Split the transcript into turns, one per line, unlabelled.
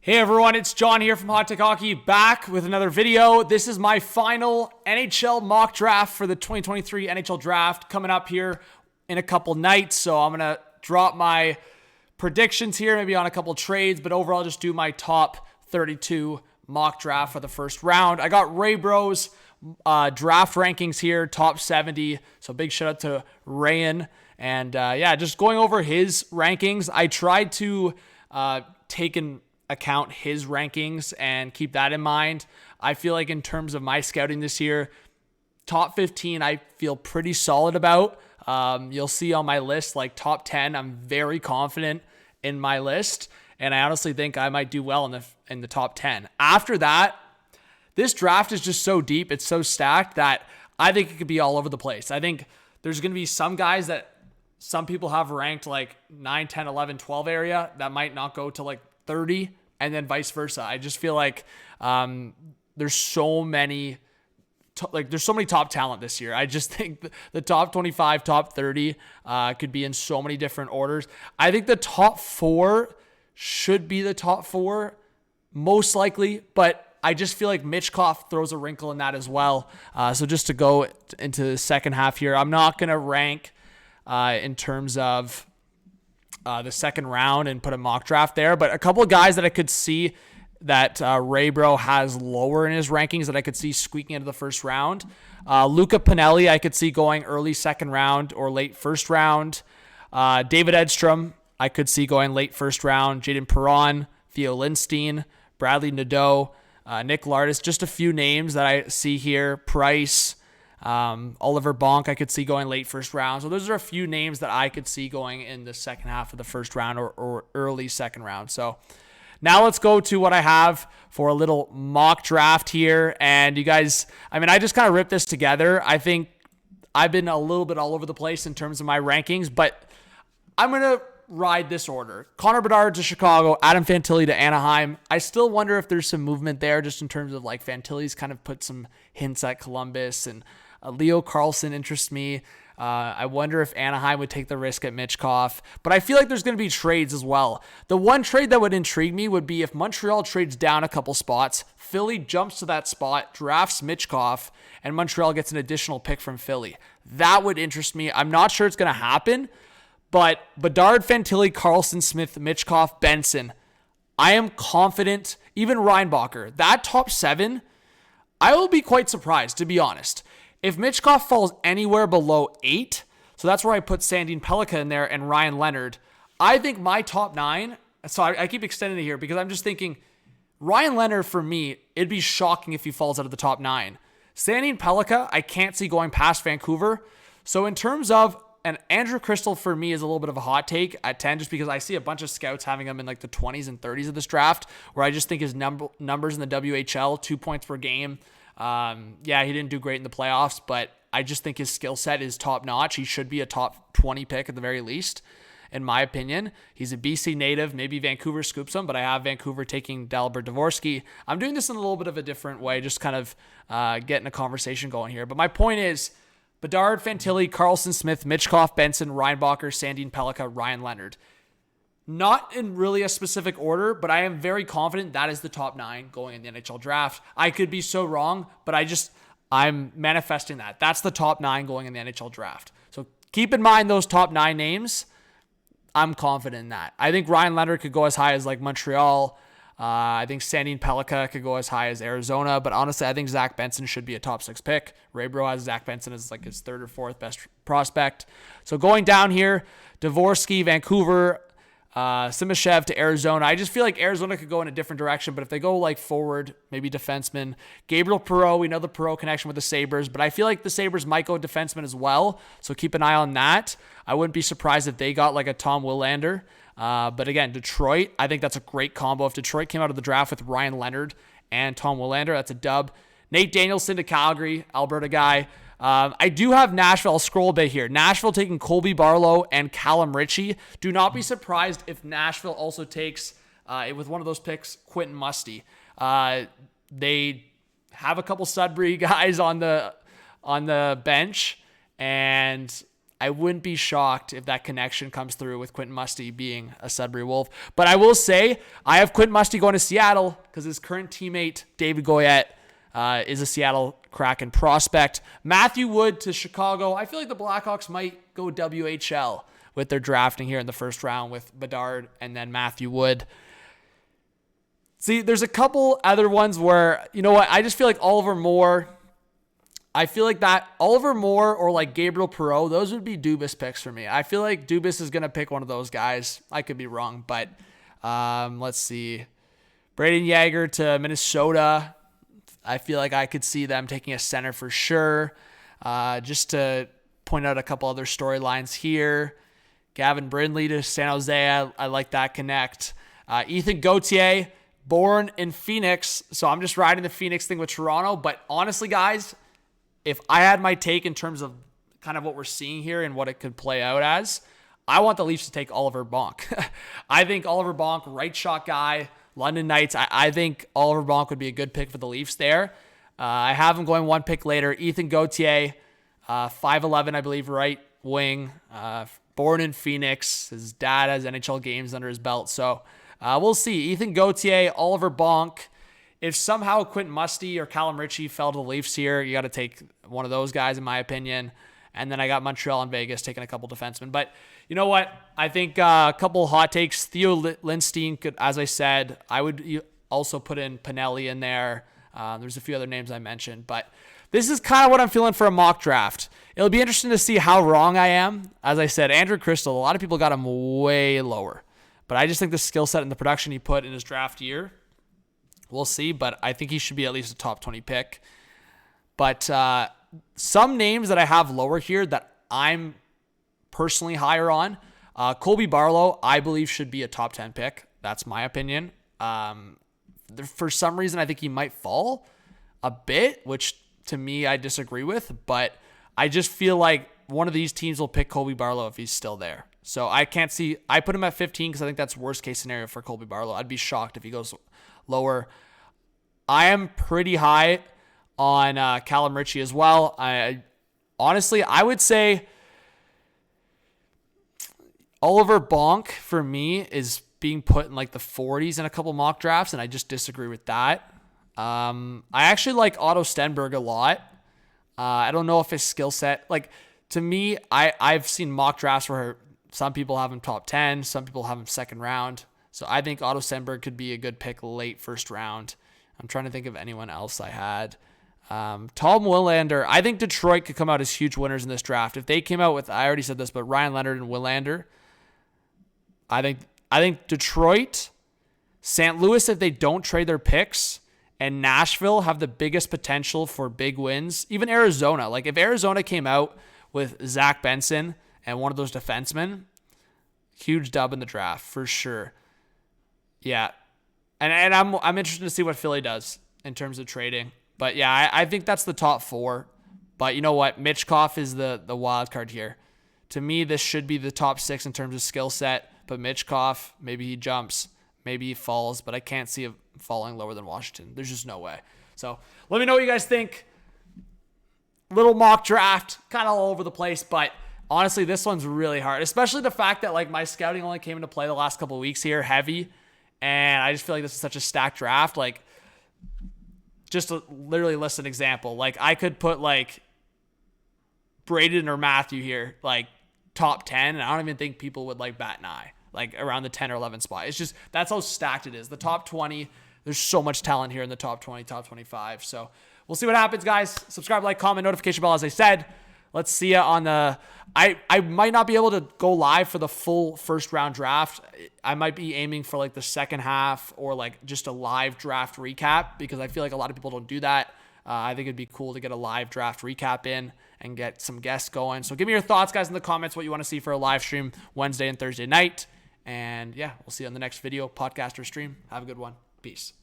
Hey everyone, it's John here from Hot Take Hockey, back with another video. This is my final NHL mock draft for the 2023 NHL draft coming up here in a couple nights. So I'm going to drop my predictions here, maybe on a couple trades, but overall just do my top 32 mock draft for the first round. I got Ray Bro's draft rankings here, top 70. So big shout out to Rayan. And just going over his rankings. I tried to take in account his rankings and keep that in mind. I feel like in terms of my scouting this year, top 15 I feel pretty solid about. You'll see on my list, like top 10, I'm very confident in my list, and I honestly think I might do well in the top 10. After that, this draft is just so deep, it's so stacked that I think it could be all over the place. I think there's going to be some guys that some people have ranked like 9, 10, 11, 12 area that might not go to like 30, and then vice versa. I just feel like there's so many top talent this year. I just think the top 25, top 30 could be in so many different orders. I think the top 4 should be the top 4 most likely, but I just feel like Mitchkov throws a wrinkle in that as well. So just to go into the second half here, I'm not going to rank in terms of the second round and put a mock draft there, but a couple of guys that I could see that Ray Bro has lower in his rankings that I could see squeaking into the first round. Luca Pinelli, I could see going early second round or late first round. David Edstrom, I could see going late first round. Jaden Perron, Theo Lindstein, Bradley Nadeau, Nick Lardis, just a few names that I see here. Price, Oliver Bonk, I could see going late first round. So those are a few names that I could see going in the second half of the first round or early second round. So now let's go to what I have for a little mock draft here. And you guys, I just kind of ripped this together. I think I've been a little bit all over the place in terms of my rankings, but I'm going to ride this order. Connor Bedard to Chicago, Adam Fantilli to Anaheim. I still wonder if there's some movement there just in terms of like Fantilli's kind of put some hints at Columbus, and Leo Carlson interests me. I wonder if Anaheim would take the risk at Mitchkov, but I feel like there's going to be trades as well. The one trade that would intrigue me would be if Montreal trades down a couple spots, Philly jumps to that spot, drafts Mitchkov, and Montreal gets an additional pick from Philly. That would interest me. I'm not sure it's going to happen, but Bedard, Fantilli, Carlson, Smith, Mitchkov, Benson, I am confident. Even Reinbacher, that top 7, I will be quite surprised, to be honest. If Mitchkov falls anywhere below 8, so that's where I put Sandin Pellikka in there and Ryan Leonard, I think my top 9, so I keep extending it here because I'm just thinking Ryan Leonard, for me, it'd be shocking if he falls out of the top 9. Sandin Pellikka, I can't see going past Vancouver. So in terms of, and Andrew Crystal for me is a little bit of a hot take at 10, just because I see a bunch of scouts having him in like the 20s and 30s of this draft, where I just think his numbers in the WHL, 2 points per game, he didn't do great in the playoffs, but I just think his skill set is top notch. He should be a top 20 pick at the very least, in my opinion. He's a BC native. Maybe Vancouver scoops him, but I have Vancouver taking Dalibor Dvorsky. I'm doing this in a little bit of a different way, just kind of getting a conversation going here. But my point is, Bedard, Fantilli, Carlson, Smith, Mitchkov, Benson, Reinbacher, Sandin Pellikka, Ryan Leonard. Not in really a specific order, but I am very confident that is the top 9 going in the NHL draft. I could be so wrong, but I'm manifesting that. That's the top 9 going in the NHL draft. So keep in mind those top 9 names. I'm confident in that. I think Ryan Leonard could go as high as like Montreal. I think Sandin Pellikka could go as high as Arizona, but honestly, I think Zach Benson should be a top 6 pick. Ray Bro has Zach Benson as like his 3rd or 4th best prospect. So going down here, Dvorsky, Vancouver, Simashev to Arizona. I just feel like Arizona could go in a different direction, but if they go like forward, maybe defenseman. Gabriel Perreault, we know the Perreault connection with the Sabres, but I feel like the Sabres might go defenseman as well, so keep an eye on that. I wouldn't be surprised if they got like a Tom Willander. But again, Detroit, I think that's a great combo. If Detroit came out of the draft with Ryan Leonard and Tom Willander, that's a dub. Nate Danielson to Calgary, Alberta guy. I do have Nashville. I'll scroll a bit here. Nashville taking Colby Barlow and Callum Ritchie. Do not be surprised if Nashville also takes, with one of those picks, Quentin Musty. They have a couple Sudbury guys on the bench, and I wouldn't be shocked if that connection comes through with Quentin Musty being a Sudbury Wolf. But I will say, I have Quentin Musty going to Seattle because his current teammate, David Goyette, is a Seattle Kraken prospect. Matthew Wood to Chicago. I feel like the Blackhawks might go WHL with their drafting here in the first round with Bedard and then Matthew Wood. See, there's a couple other ones where, you know what, I just feel like Oliver Moore. I feel like that Oliver Moore or like Gabriel Perreault, those would be Dubas picks for me. I feel like Dubas is going to pick one of those guys. I could be wrong, but let's see. Braden Yager to Minnesota. I feel like I could see them taking a center for sure. Just to point out a couple other storylines here. Gavin Brindley to San Jose. I like that connect. Ethan Gauthier, born in Phoenix. So I'm just riding the Phoenix thing with Toronto. But honestly, guys, if I had my take in terms of kind of what we're seeing here and what it could play out as, I want the Leafs to take Oliver Bonk. I think Oliver Bonk, right shot guy, London Knights. I think Oliver Bonk would be a good pick for the Leafs there. I have him going one pick later. Ethan Gauthier, 5'11", I believe, right wing, born in Phoenix. His dad has NHL games under his belt. So we'll see. Ethan Gauthier, Oliver Bonk. If somehow Quentin Musty or Callum Ritchie fell to the Leafs here, you got to take one of those guys, in my opinion. And then I got Montreal and Vegas taking a couple defensemen. But you know what? I think a couple hot takes. Theo Lindstein could, as I said, I would also put in Pinelli in there. There's a few other names I mentioned. But this is kind of what I'm feeling for a mock draft. It'll be interesting to see how wrong I am. As I said, Andrew Crystal, a lot of people got him way lower. But I just think the skill set and the production he put in his draft year, we'll see, but I think he should be at least a top 20 pick. But some names that I have lower here that I'm personally higher on, Colby Barlow, I believe should be a top 10 pick. That's my opinion. For some reason, I think he might fall a bit, which to me I disagree with, but I just feel like one of these teams will pick Colby Barlow if he's still there. So I can't see, I put him at 15 because I think that's worst case scenario for Colby Barlow. I'd be shocked if he goes lower. I am pretty high on Callum Ritchie as well. Honestly, I would say Oliver Bonk for me is being put in like the 40s in a couple mock drafts, and I just disagree with that. I actually like Otto Stenberg a lot. I don't know if his skill set, like to me, I've seen mock drafts where some people have him top 10, some people have him second round. So I think Otto Stenberg could be a good pick late first round. I'm trying to think of anyone else I had. Tom Willander. I think Detroit could come out as huge winners in this draft. If they came out with, I already said this, but Ryan Leonard and Willander. I think Detroit, St. Louis, if they don't trade their picks, and Nashville have the biggest potential for big wins. Even Arizona. Like if Arizona came out with Zach Benson and one of those defensemen, huge dub in the draft for sure. Yeah. And I'm interested to see what Philly does in terms of trading. But yeah, I think that's the top four. But you know what? Mitchkov is the wild card here. To me, this should be the top 6 in terms of skill set. But Mitchkov, maybe he jumps. Maybe he falls. But I can't see him falling lower than Washington. There's just no way. So let me know what you guys think. Little mock draft. Kind of all over the place. But honestly, this one's really hard. Especially the fact that like my scouting only came into play the last couple of weeks here. Heavy. And I just feel like this is such a stacked draft. Like, just to literally list an example. Like, I could put, like, Braden or Matthew here, like, top 10, and I don't even think people would, like, bat an eye, like, around the 10 or 11 spot. It's just, that's how stacked it is. The top 20, there's so much talent here in the top 20, top 25. So, we'll see what happens, guys. Subscribe, like, comment, notification bell, as I said. Let's see you on the... I might not be able to go live for the full first round draft. I might be aiming for like the second half or like just a live draft recap because I feel like a lot of people don't do that. I think it'd be cool to get a live draft recap in and get some guests going. So give me your thoughts, guys, in the comments, what you want to see for a live stream Wednesday and Thursday night. And yeah, we'll see you on the next video, podcast or stream. Have a good one. Peace.